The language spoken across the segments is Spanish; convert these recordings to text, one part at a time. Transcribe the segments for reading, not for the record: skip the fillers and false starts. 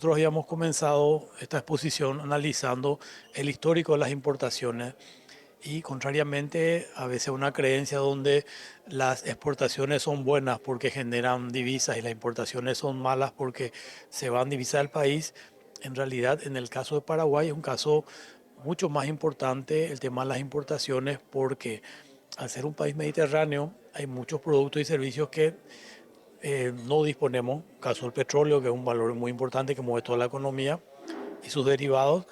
Nosotros habíamos comenzado esta exposición analizando el histórico de las importaciones y contrariamente a veces una creencia donde las exportaciones son buenas porque generan divisas y las importaciones son malas porque se van divisas del país, en realidad en el caso de Paraguay es un caso mucho más importante el tema de las importaciones porque al ser un país mediterráneo hay muchos productos y servicios que no disponemos, caso del petróleo, que es un valor muy importante que mueve toda la economía y sus derivados,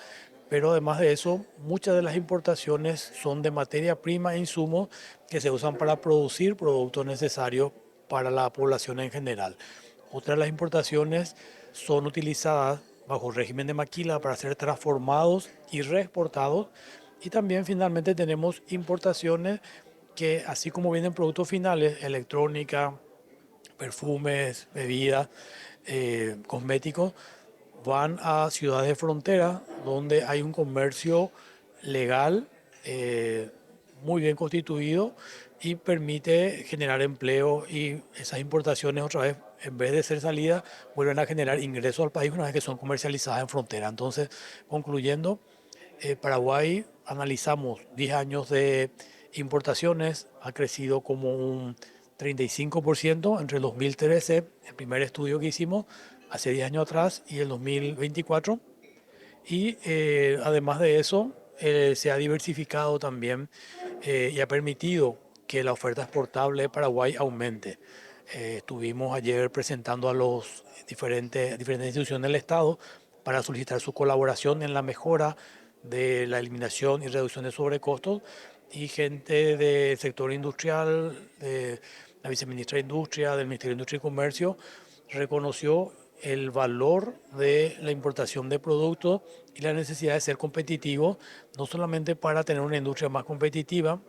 pero además de eso, muchas de las importaciones son de materia prima e insumos que se usan para producir productos necesarios para la población en general. Otras de las importaciones son utilizadas bajo régimen de maquila para ser transformados y reexportados. Y también finalmente tenemos importaciones que, así como vienen productos finales, electrónica, perfumes, bebidas, cosméticos, van a ciudades de frontera donde hay un comercio legal muy bien constituido y permite generar empleo y esas importaciones otra vez, en vez de ser salidas, vuelven a generar ingresos al país una vez que son comercializadas en frontera. Entonces, concluyendo, Paraguay analizamos 10 años de importaciones, ha crecido como un 35% entre el 2013, el primer estudio que hicimos hace 10 años atrás, y el 2024. Y además de eso, se ha diversificado también y ha permitido que la oferta exportable de Paraguay aumente. Estuvimos ayer presentando a los diferentes instituciones del Estado para solicitar su colaboración en la mejora de la eliminación y reducción de sobrecostos y gente del sector industrial, de la viceministra de Industria, del Ministerio de Industria y Comercio, reconoció el valor de la importación de productos y la necesidad de ser competitivo, no solamente para tener una industria más competitiva,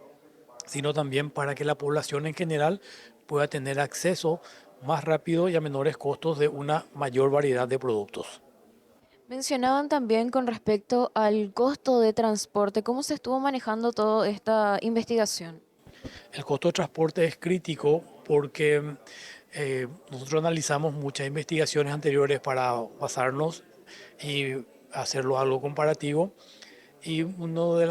sino también para que la población en general pueda tener acceso más rápido y a menores costos de una mayor variedad de productos. Mencionaban también con respecto al costo de transporte, ¿cómo se estuvo manejando toda esta investigación? El costo de transporte es crítico porque nosotros analizamos muchas investigaciones anteriores para basarnos y hacerlo algo comparativo. Y uno de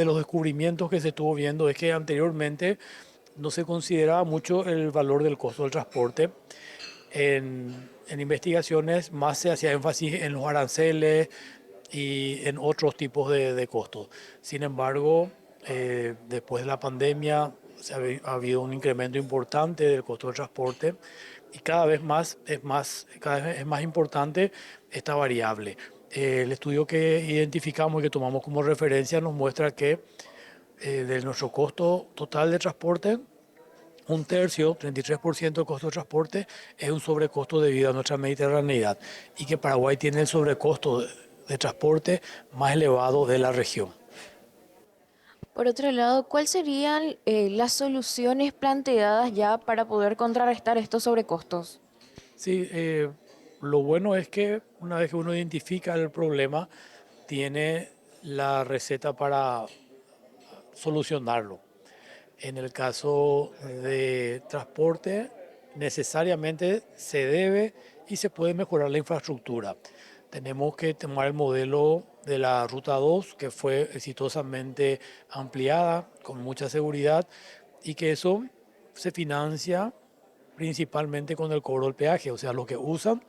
los descubrimientos que se estuvo viendo es que anteriormente no se consideraba mucho el valor del costo del transporte. En investigaciones más se hacía énfasis en los aranceles y en otros tipos de costos. Sin embargo, después de la pandemia ha habido un incremento importante del costo del transporte y cada vez es más importante esta variable. El estudio que identificamos y que tomamos como referencia nos muestra que de nuestro costo total de transporte, un tercio, 33% del costo de transporte, es un sobrecosto debido a nuestra mediterraneidad y que Paraguay tiene el sobrecosto de transporte más elevado de la región. Por otro lado, ¿cuáles serían las soluciones planteadas ya para poder contrarrestar estos sobrecostos? Sí, lo bueno es que una vez que uno identifica el problema, tiene la receta para solucionarlo. En el caso de transporte, necesariamente se debe y se puede mejorar la infraestructura. Tenemos que tomar el modelo de la Ruta 2, que fue exitosamente ampliada con mucha seguridad y que eso se financia principalmente con el cobro del peaje. O sea, los que usan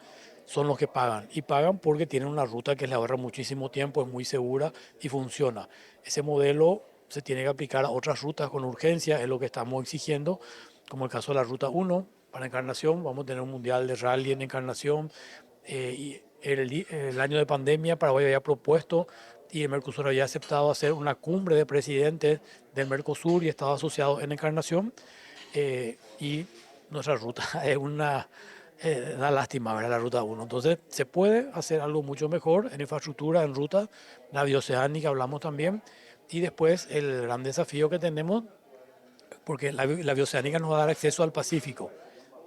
son los que pagan y pagan porque tienen una ruta que les ahorra muchísimo tiempo, es muy segura y funciona. Ese modelo se tiene que aplicar a otras rutas con urgencia, es lo que estamos exigiendo, como el caso de la Ruta 1 para Encarnación. Vamos a tener un mundial de rally en Encarnación y el año de pandemia Paraguay había propuesto y el Mercosur había aceptado hacer una cumbre de presidentes del Mercosur y Estados asociados en Encarnación, y nuestra ruta es una lástima, ¿verdad? La ruta 1. Entonces, se puede hacer algo mucho mejor en infraestructura, en ruta, la bioceánica hablamos también, y después el gran desafío que tenemos, porque la bioceánica nos va a dar acceso al Pacífico,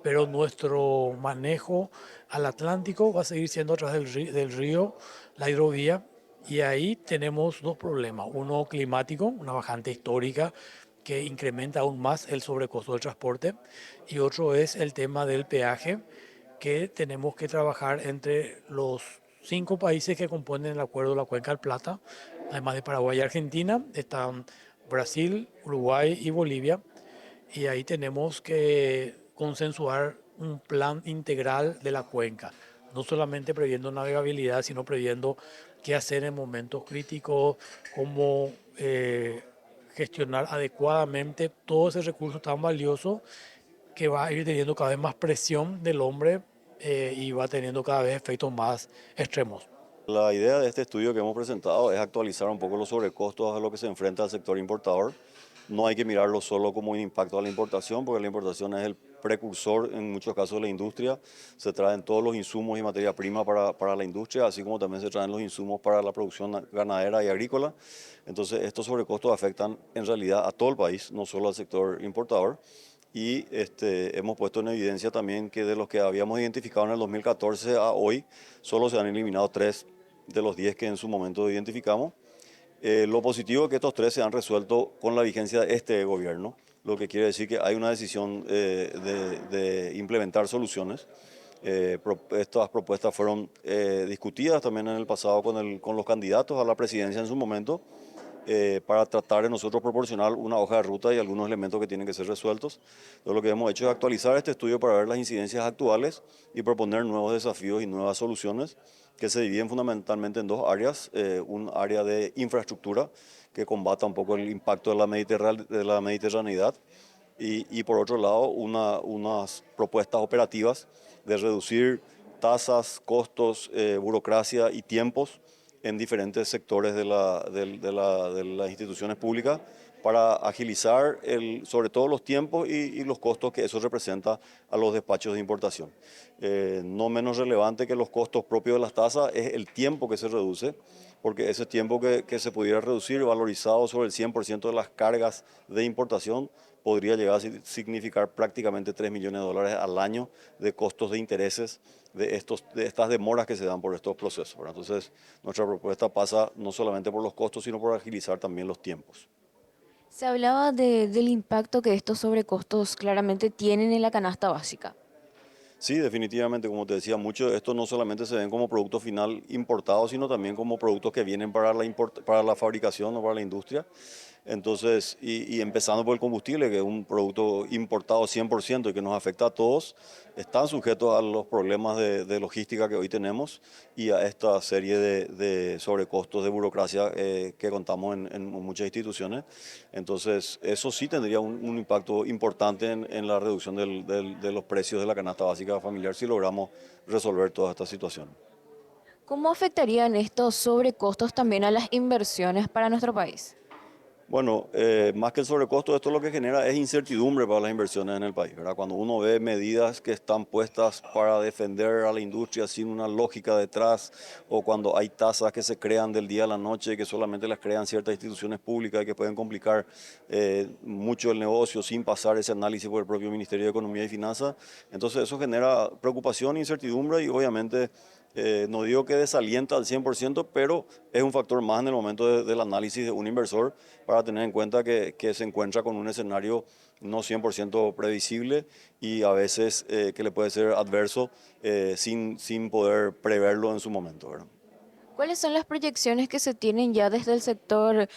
pero nuestro manejo al Atlántico va a seguir siendo a través del río, la hidrovía, y ahí tenemos dos problemas. Uno climático, una bajante histórica que incrementa aún más el sobrecosto del transporte, y otro es el tema del peaje, que tenemos que trabajar entre los 5 países que componen el acuerdo de la Cuenca del Plata, además de Paraguay y Argentina, están Brasil, Uruguay y Bolivia. Y ahí tenemos que consensuar un plan integral de la cuenca, no solamente previendo navegabilidad, sino previendo qué hacer en momentos críticos, cómo gestionar adecuadamente todo ese recurso tan valioso que va a ir teniendo cada vez más presión del hombre y va teniendo cada vez efectos más extremos. La idea de este estudio que hemos presentado es actualizar un poco los sobrecostos a lo que se enfrenta el sector importador. No hay que mirarlo solo como un impacto a la importación, porque la importación es el precursor en muchos casos de la industria. Se traen todos los insumos y materia prima para la industria, así como también se traen los insumos para la producción ganadera y agrícola. Entonces, estos sobrecostos afectan en realidad a todo el país, no solo al sector importador. Y hemos puesto en evidencia también que de los que habíamos identificado en el 2014 a hoy, solo se han eliminado 3 de los 10 que en su momento identificamos. Lo positivo es que estos 3 se han resuelto con la vigencia de este gobierno, lo que quiere decir que hay una decisión de implementar soluciones. Estas propuestas fueron discutidas también en el pasado con los candidatos a la presidencia en su momento, para tratar de nosotros proporcionar una hoja de ruta y algunos elementos que tienen que ser resueltos. Entonces, lo que hemos hecho es actualizar este estudio para ver las incidencias actuales y proponer nuevos desafíos y nuevas soluciones que se dividen fundamentalmente en 2 áreas. Un área de infraestructura que combata un poco el impacto de la mediterraneidad y por otro lado unas propuestas operativas de reducir tasas, costos, burocracia y tiempos en diferentes sectores de las instituciones públicas para agilizar sobre todo los tiempos y los costos que eso representa a los despachos de importación. No menos relevante que los costos propios de las tasas es el tiempo que se reduce, porque ese tiempo que se pudiera reducir valorizado sobre el 100% de las cargas de importación podría llegar a significar prácticamente $3 millones al año de costos de intereses de estas demoras que se dan por estos procesos, ¿verdad? Entonces, nuestra propuesta pasa no solamente por los costos, sino por agilizar también los tiempos. Se hablaba del impacto que estos sobrecostos claramente tienen en la canasta básica. Sí, definitivamente, como te decía, mucho de esto no solamente se ven como producto final importado, sino también como productos que vienen para la fabricación o para la industria. Entonces, y empezando por el combustible, que es un producto importado 100% y que nos afecta a todos, están sujetos a los problemas de logística que hoy tenemos y a esta serie de sobrecostos de burocracia que contamos en muchas instituciones. Entonces, eso sí tendría un impacto importante en la reducción de los precios de la canasta básica familiar si logramos resolver toda esta situación. ¿Cómo afectarían estos sobrecostos también a las inversiones para nuestro país? Bueno, más que el sobrecosto, esto lo que genera es incertidumbre para las inversiones en el país, ¿verdad? Cuando uno ve medidas que están puestas para defender a la industria sin una lógica detrás, o cuando hay tasas que se crean del día a la noche, que solamente las crean ciertas instituciones públicas y que pueden complicar mucho el negocio sin pasar ese análisis por el propio Ministerio de Economía y Finanzas, entonces eso genera preocupación, incertidumbre y obviamente no digo que desalienta al 100%, pero es un factor más en el momento del análisis de un inversor para tener en cuenta que se encuentra con un escenario no 100% previsible y a veces que le puede ser adverso sin poder preverlo en su momento, ¿verdad? ¿Cuáles son las proyecciones que se tienen ya desde el sector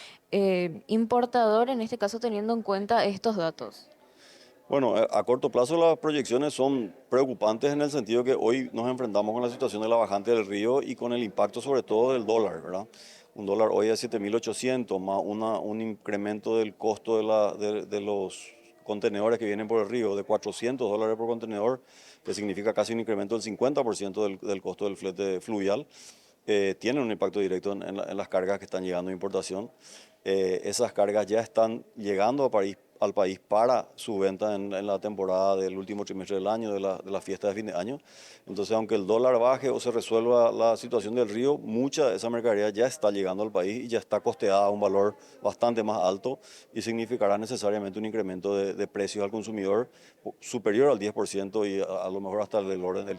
importador, en este caso teniendo en cuenta estos datos? Bueno, a corto plazo las proyecciones son preocupantes en el sentido que hoy nos enfrentamos con la situación de la bajante del río y con el impacto sobre todo del dólar, ¿verdad? Un dólar hoy a 7.800 más un incremento del costo de los contenedores que vienen por el río de $400 por contenedor, que significa casi un incremento del 50% del costo del flete fluvial. Tienen un impacto directo en las cargas que están llegando de importación. Esas cargas ya están llegando al país para su venta en la temporada del último trimestre del año, de la fiesta de fin de año. Entonces, aunque el dólar baje o se resuelva la situación del río, mucha de esa mercadería ya está llegando al país y ya está costeada a un valor bastante más alto y significará necesariamente un incremento de precios al consumidor superior al 10% y a lo mejor hasta del orden del